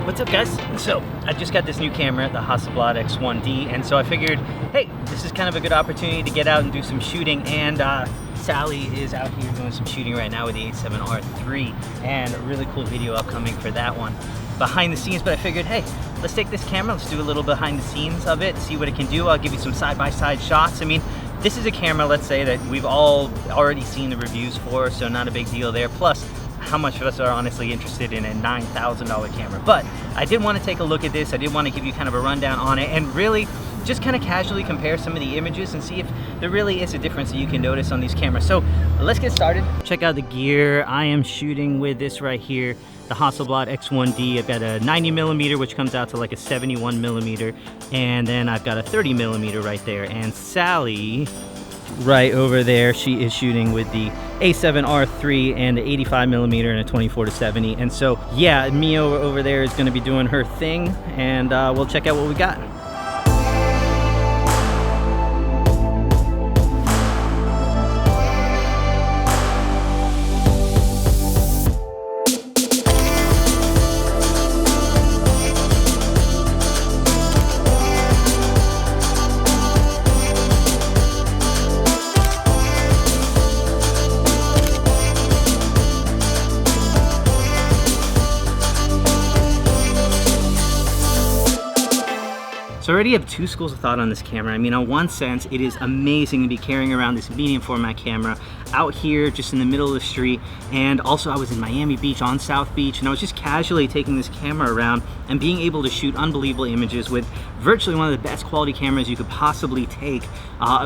What's up, guys? So I just got this new camera, the Hasselblad X1D, and so I figured, hey, this is kind of a good opportunity to get out and do some shooting. And Sally is out here doing some shooting right now with the A7RIII, and a really cool video upcoming for that one behind the scenes. But I figured, hey, let's take this camera, let's do a little behind the scenes of it, see what it can do. I'll give you some side-by-side shots. I mean, this is a camera, let's say, that we've all already seen the reviews for, so not a big deal there. Plus, how much of us are honestly interested in a $9,000 camera? But I did want to take a look at this. I did want to give you kind of a rundown on it and really just kind of casually compare some of the images and see if there really is a difference that you can notice on these cameras. So let's get started. Check out the gear. I am shooting with this right here, the Hasselblad X1D. I've got a 90mm, which comes out to like a 71mm, and then I've got a 30mm right there. And Sally, right over there, she is shooting with the A7RIII and the 85mm and a 24-70. And so yeah, Mio over there is going to be doing her thing, and we'll check out what we got. So I already have two schools of thought on this camera. I mean, in one sense, it is amazing to be carrying around this medium format camera out here just in the middle of the street. And also I was in Miami Beach on South Beach, and I was just casually taking this camera around and being able to shoot unbelievable images with virtually one of the best quality cameras you could possibly take,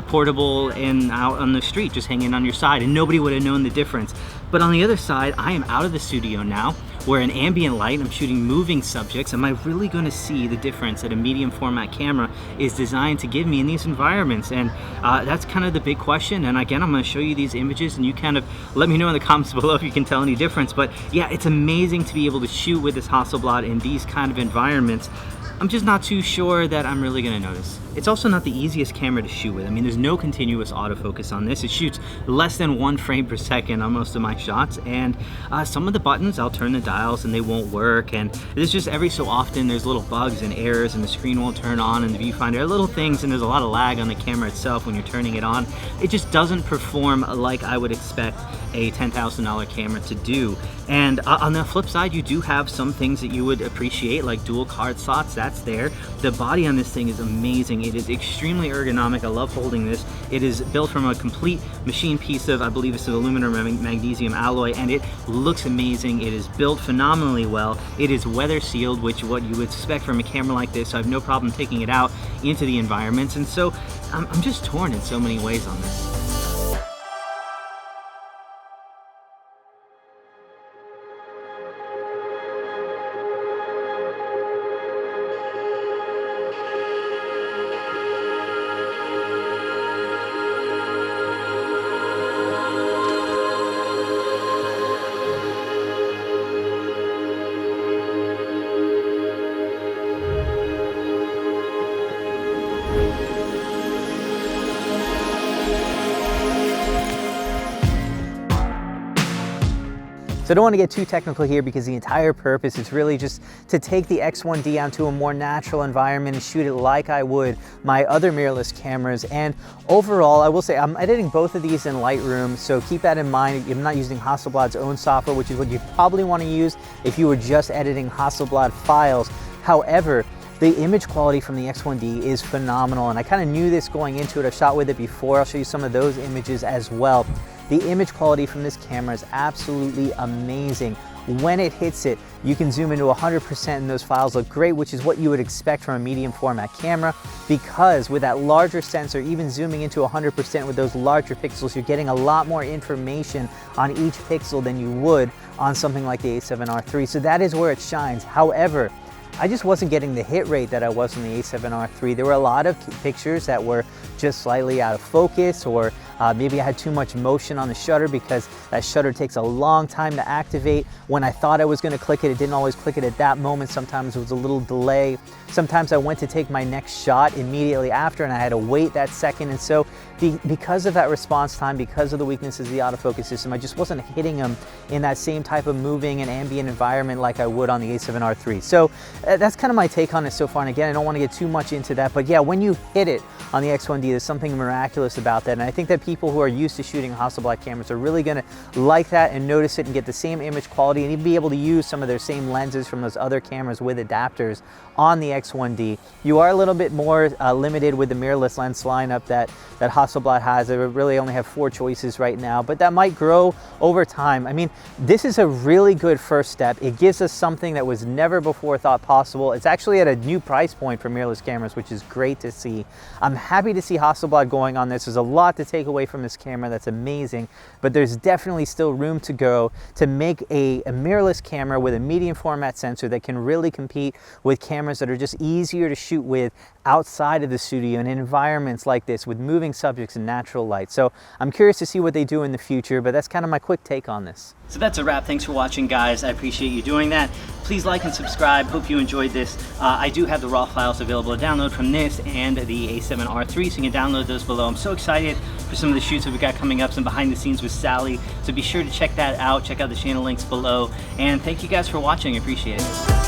portable and out on the street, just hanging on your side, and nobody would have known the difference. But on the other side, I am out of the studio now. Where in ambient light, I'm shooting moving subjects. Am I really going to see the difference that a medium format camera is designed to give me in these environments? And that's kind of the big question. And again, I'm going to show you these images, and you kind of let me know in the comments below if you can tell any difference. But yeah, it's amazing to be able to shoot with this Hasselblad in these kind of environments. I'm just not too sure that I'm really going to notice. It's also not the easiest camera to shoot with. I mean, there's no continuous autofocus on this. It shoots less than 1 frame per second on most of my shots, and some of the buttons, I'll turn the dials and they won't work, and it's just every so often there's little bugs and errors, and the screen won't turn on, and the viewfinder, little things, and there's a lot of lag on the camera itself when you're turning it on. It just doesn't perform like I would expect a $10,000 camera to do. And on the flip side, you do have some things that you would appreciate, like dual card slots. That's there. The body on this thing is amazing. It is extremely ergonomic. I love holding this. It is built from a complete machine piece of, I believe it's an aluminum and magnesium alloy, and it looks amazing. It is built phenomenally well. It is weather sealed, which what you would expect from a camera like this, so I have no problem taking it out into the environments. And so I'm just torn in so many ways on this. So I don't want to get too technical here, because the entire purpose is really just to take the X1D out to a more natural environment and shoot it like I would my other mirrorless cameras. And overall, I will say I'm editing both of these in Lightroom, so keep that in mind. I'm not using Hasselblad's own software, which is what you probably want to use if you were just editing Hasselblad files. However, the image quality from the X1D is phenomenal, and I kind of knew this going into it. I've shot with it before. I'll show you some of those images as well. The image quality from this camera is absolutely amazing. When it hits it, you can zoom into 100% and those files look great, which is what you would expect from a medium format camera, because with that larger sensor, even zooming into 100% with those larger pixels, you're getting a lot more information on each pixel than you would on something like the A7RIII. So that is where it shines. However, I just wasn't getting the hit rate that I was on the A7RIII. There were a lot of pictures that were just slightly out of focus, or maybe I had too much motion on the shutter, because that shutter takes a long time to activate. when I thought I was going to click it, it didn't always click it at that moment. Sometimes it was a little delay. Sometimes I went to take my next shot immediately after and I had to wait that second. And so because of that response time, because of the weaknesses of the autofocus system, I just wasn't hitting them in that same type of moving and ambient environment like I would on the A7R III. So that's kind of my take on it so far. And again, I don't want to get too much into that, but yeah, when you hit it on the X1D, there's something miraculous about that. And I think that people who are used to shooting Hasselblad cameras are really going to like that and notice it and get the same image quality and even be able to use some of their same lenses from those other cameras with adapters on the X1D. You are a little bit more limited with the mirrorless lens lineup that Hasselblad has. They really only have 4 choices right now, but that might grow over time. I mean, this is a really good first step. It gives us something that was never before thought possible. It's actually at a new price point for mirrorless cameras, which is great to see. I'm happy to see Hasselblad going on this. There's a lot to take away from this camera. That's amazing, but there's definitely still room to go to make a mirrorless camera with a medium format sensor that can really compete with cameras that are just easier to shoot with outside of the studio in environments like this with moving subjects and natural light. So I'm curious to see what they do in the future, but that's kind of my quick take on this. So that's a wrap. Thanks for watching, guys. I appreciate you doing that. Please like and subscribe. Hope you enjoyed this. I do have the raw files available to download from this and the A7R III, so you can download those below. I'm so excited for some of the shoots that we got coming up, some behind the scenes with Sally. So be sure to check that out. Check out the channel links below. And thank you guys for watching. I appreciate it.